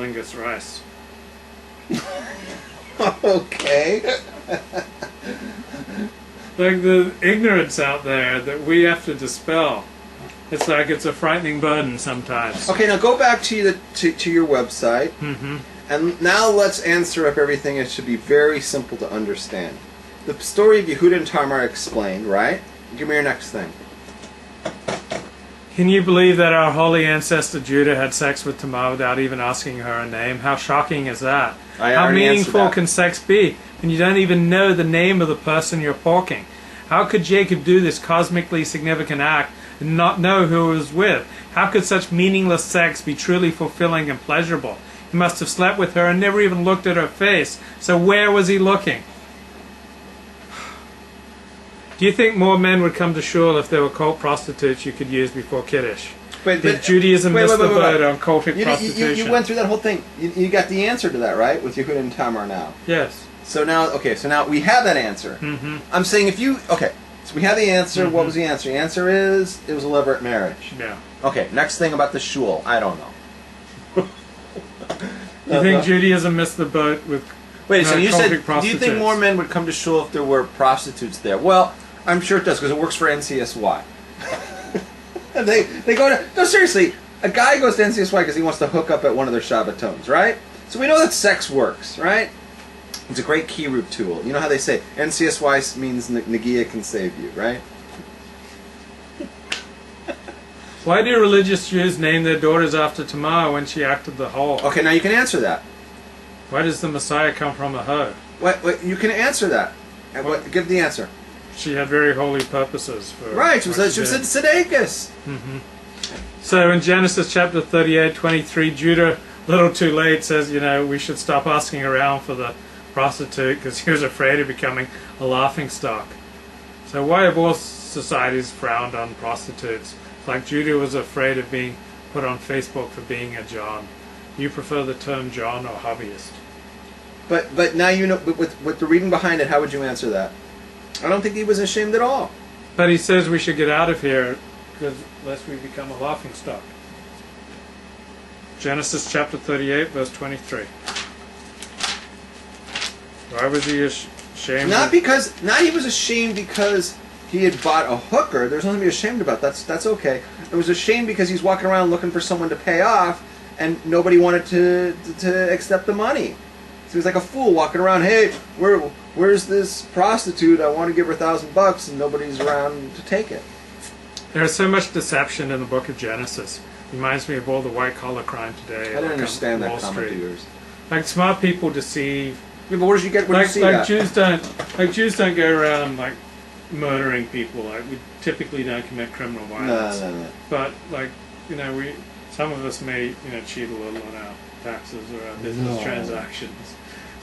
Angus rice. Okay. Like the ignorance out there that we have to dispel. It's like it's a frightening burden sometimes. Okay, now go back to your website, Mm-hmm. and now let's answer up everything. It should be very simple to understand. The story of Yehuda and Tamar explained, right? Give me your next thing. Can you believe that our holy ancestor Judah had sex with Tamar without even asking her a name? How shocking is that? I How already answered meaningful that. can sex be when you don't even know the name of the person you're porking? How could Jacob do this cosmically significant act and not know who he was with? How could such meaningless sex be truly fulfilling and pleasurable? He must have slept with her and never even looked at her face. So where was he looking? Do you think more men would come to shul if there were cult prostitutes you could use before Kiddush? Did Judaism miss the boat on cultic prostitution? You went through that whole thing. You got the answer to that, right? With Yehuda and Tamar now. Yes. So now we have that answer. Mm-hmm. I'm saying so we have the answer. Mm-hmm. What was the answer? The answer is it was a levirate marriage. Yeah. Okay, next thing about the shul. I don't know. You think Judaism missed the boat with Wait, so you said, cultic prostitutes? do you think more men would come to shul if there were prostitutes there? Well, I'm sure it does because it works for NCSY. And they go to... No, seriously. A guy goes to NCSY because he wants to hook up at one of their Shabbatons, right? So we know that sex works, right? It's a great key-root tool. You know how they say NCSY means Nagia can save you, right? Why do religious Jews name their daughters after Tamar when she acted the whole? Okay, now you can answer that. Why does the Messiah come from a hoe? Wait, you can answer that. Give the answer. She had very holy purposes. For Right, she was a tzedekis. Mm-hmm. So in Genesis chapter 38:23, Judah, a little too late, says, we should stop asking around for the prostitute because he was afraid of becoming a laughingstock. So why have all societies frowned on prostitutes? Like Judah was afraid of being put on Facebook for being a John. You prefer the term John or hobbyist? But now you know, with the reading behind it, how would you answer that? I don't think he was ashamed at all. But he says we should get out of here because lest we become a laughingstock. Genesis chapter 38, verse 23. Why was he ashamed? Not he was ashamed because he had bought a hooker. There's nothing to be ashamed about. That's okay. It was ashamed because he's walking around looking for someone to pay off, and nobody wanted to accept the money. So he was like a fool walking around. Hey, where's this prostitute? I want to give her $1,000, and nobody's around to take it. There's so much deception in the book of Genesis. Reminds me of all the white-collar crime today. I don't understand that Wall comment of Street. yours. Like smart people deceive. Yeah, but where did you get? Where did you see Like that? Jews don't go around like murdering people. Like we typically don't commit criminal violence. No. But some of us may cheat a little on our taxes or our business transactions.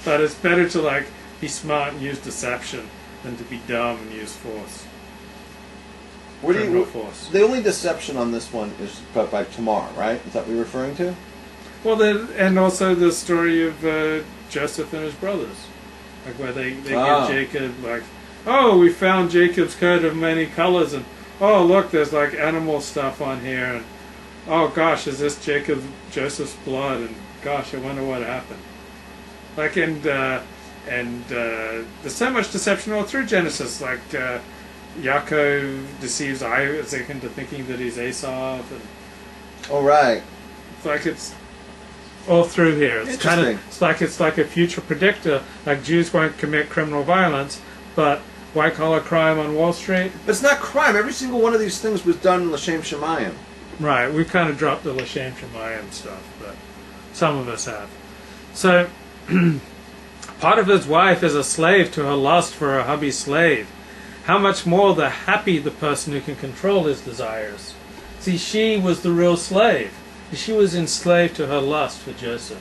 But it's better to be smart and use deception than to be dumb and use force. Criminal force. The only deception on this one is by Tamar, right? Is that what you're referring to? Well, and also the story of Joseph and his brothers, like where they give Jacob we found Jacob's coat of many colors, and oh look, there's animal stuff on here, and oh gosh, is this Joseph's blood? And gosh, I wonder what happened. There's so much deception all through Genesis. Yaakov deceives Isaac into thinking that he's Esau. Oh right. It's all through here. Interesting. It's like a future predictor. Like Jews won't commit criminal violence, but white collar crime on Wall Street. But it's not crime. Every single one of these things was done in L'Shem Shemayim. Right. We've kind of dropped the L'Shem Shemayim stuff, but some of us have. So, Potiphar's wife is a slave to her lust for her hubby's slave. How much more the happy the person who can control his desires. See, she was the real slave. She was enslaved to her lust for Joseph.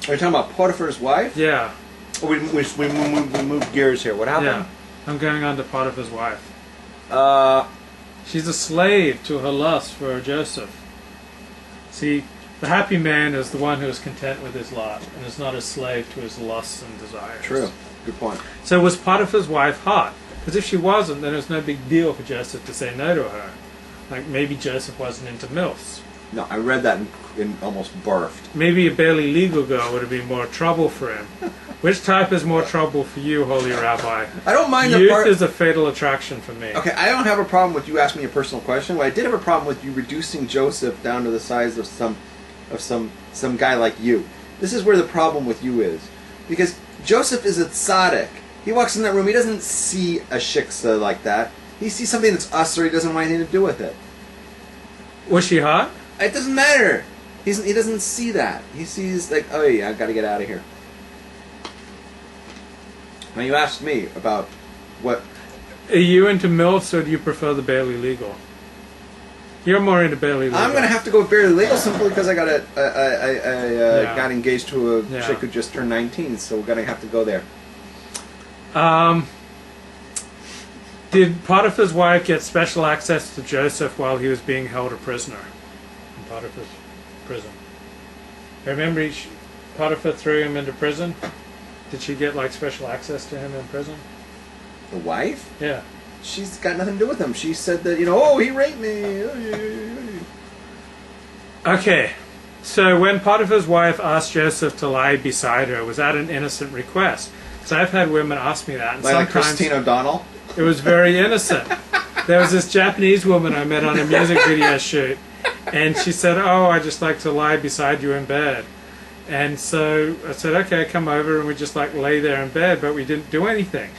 Are you talking about Potiphar's wife? Yeah. Oh, we moved gears here. What happened? Yeah. I'm going on to Potiphar's wife. Uh, She's a slave to her lust for Joseph. See, the happy man is the one who is content with his lot and is not a slave to his lusts and desires. True. Good point. So was Potiphar's wife hot? Because if she wasn't, then it was no big deal for Joseph to say no to her. Like maybe Joseph wasn't into MILFs. No, I read that and almost barfed. Maybe a barely legal girl would have been more trouble for him. Which type is more trouble for you, Holy Rabbi? I don't mind the Youth part. is a fatal attraction for me. Okay, I don't have a problem with you asking me a personal question. But I did have a problem with you reducing Joseph down to the size of some guy like you. This is where the problem with you is, because Joseph is a tzaddik. He walks in that room. He doesn't see a shiksa like that. He sees something that's us, or he doesn't want anything to do with it. Was she hot? It doesn't matter. He doesn't see that. He sees like, oh yeah, I've got to get out of here. Now you asked me about what. Are you into MILFs or do you prefer the barely legal? You're more into barely legal. I'm going to have to go with barely legal simply because I got got engaged to a chick who just turned 19, so we're going to have to go there. Did Potiphar's wife get special access to Joseph while he was being held a prisoner in Potiphar's prison? Remember, Potiphar threw him into prison? Did she get like special access to him in prison? The wife? Yeah. She's got nothing to do with him. She said that, oh, he raped me. Okay. So when Potiphar's wife asked Joseph to lie beside her, was that an innocent request? Because I've had women ask me that. And like sometimes Christine O'Donnell? It was very innocent. There was this Japanese woman I met on a music video shoot, and she said, oh, I just like to lie beside you in bed. And so I said, okay, come over, and we just like lay there in bed, but we didn't do anything.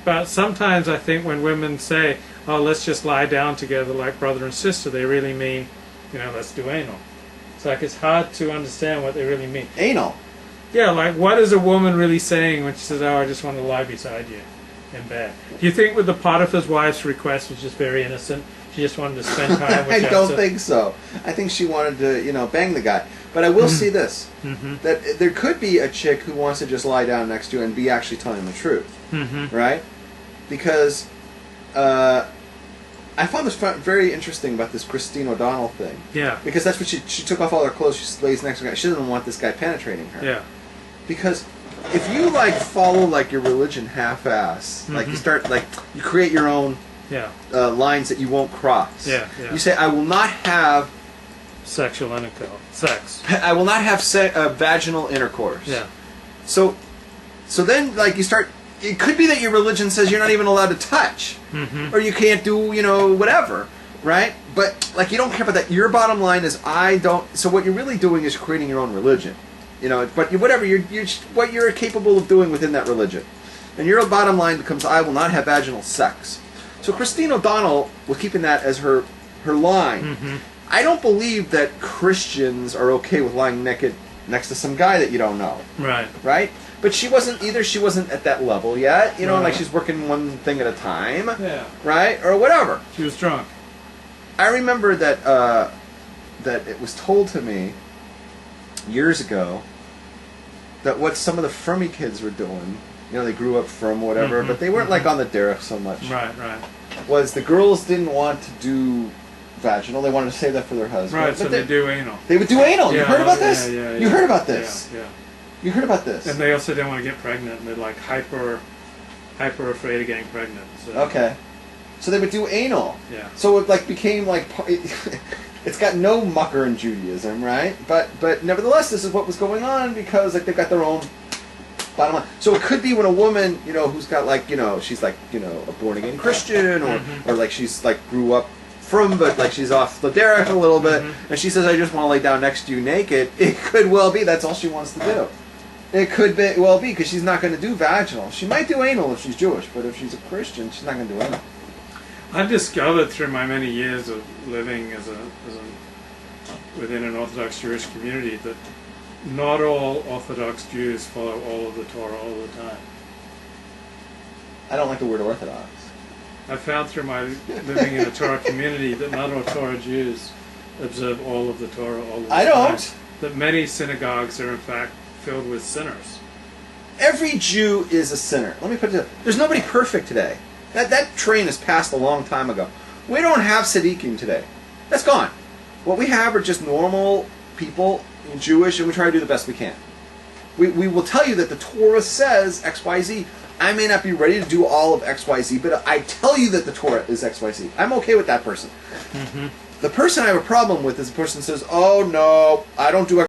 But sometimes I think when women say, oh, let's just lie down together like brother and sister, they really mean, let's do anal. It's like it's hard to understand what they really mean. Anal? Yeah, like what is a woman really saying when she says, oh, I just want to lie beside you in bed? Do you think with the Potiphar's wife's request was just very innocent? She just wanted to spend time with I Joseph? don't think so. I think she wanted to, bang the guy. But I will say this, that there could be a chick who wants to just lie down next to you and be actually telling the truth, right? Because I found this very interesting about this Christine O'Donnell thing. Yeah. Because that's what she took off all her clothes, she lays next to the guy. She doesn't want this guy penetrating her. Yeah. Because if you, follow, your religion half-ass, you start, you create your own lines that you won't cross. Yeah. You say, I will not have sexual intercourse. Sex. I will not have vaginal intercourse. Yeah. So then, you start. It could be that your religion says you're not even allowed to touch, or you can't do, whatever, right? But you don't care about that. Your bottom line is I don't. So what you're really doing is creating your own religion, But whatever you're what you're capable of doing within that religion, and your bottom line becomes I will not have vaginal sex. So Christine O'Donnell was keeping that as her line. I don't believe that Christians are okay with lying naked next to some guy that you don't know. Right. Right? But she wasn't at that level yet, she's working one thing at a time. Yeah. Right? Or whatever. She was drunk. I remember that it was told to me years ago that what some of the Fermi kids were doing, they grew up from whatever, but they weren't on the derech so much. Right. Was the girls didn't want to do vaginal. They wanted to save that for their husband. Right, so they do anal. They would do anal. Yeah, you heard about this? Yeah. You heard about this? Yeah. You heard about this? And they also didn't want to get pregnant. And they're hyper afraid of getting pregnant. So. Okay. So they would do anal. Yeah. So it became it's got no mucker in Judaism, right? But nevertheless, this is what was going on because they've got their own bottom line. So it could be when a woman, who's got she's a born again Christian or she's grew up from, but she's off the derech a little bit, and she says, I just want to lay down next to you naked. It could well be that's all she wants to do. It could well be because she's not going to do vaginal. She might do anal if she's Jewish, but if she's a Christian, she's not going to do anal. I've discovered through my many years of living within an Orthodox Jewish community that not all Orthodox Jews follow all of the Torah all the time. I don't like the word Orthodox. I found through my living in a Torah community that not all Torah Jews observe all of the Torah all the time. I don't. That many synagogues are in fact filled with sinners. Every Jew is a sinner. Let me put it this way. There's nobody perfect today. That train has passed a long time ago. We don't have tzaddikim today. That's gone. What we have are just normal people, Jewish, and we try to do the best we can. We will tell you that the Torah says X, Y, Z. I may not be ready to do all of X, Y, Z, but I tell you that the Torah is X, Y, Z. I'm okay with that person. The person I have a problem with is the person who says, "Oh no, I don't do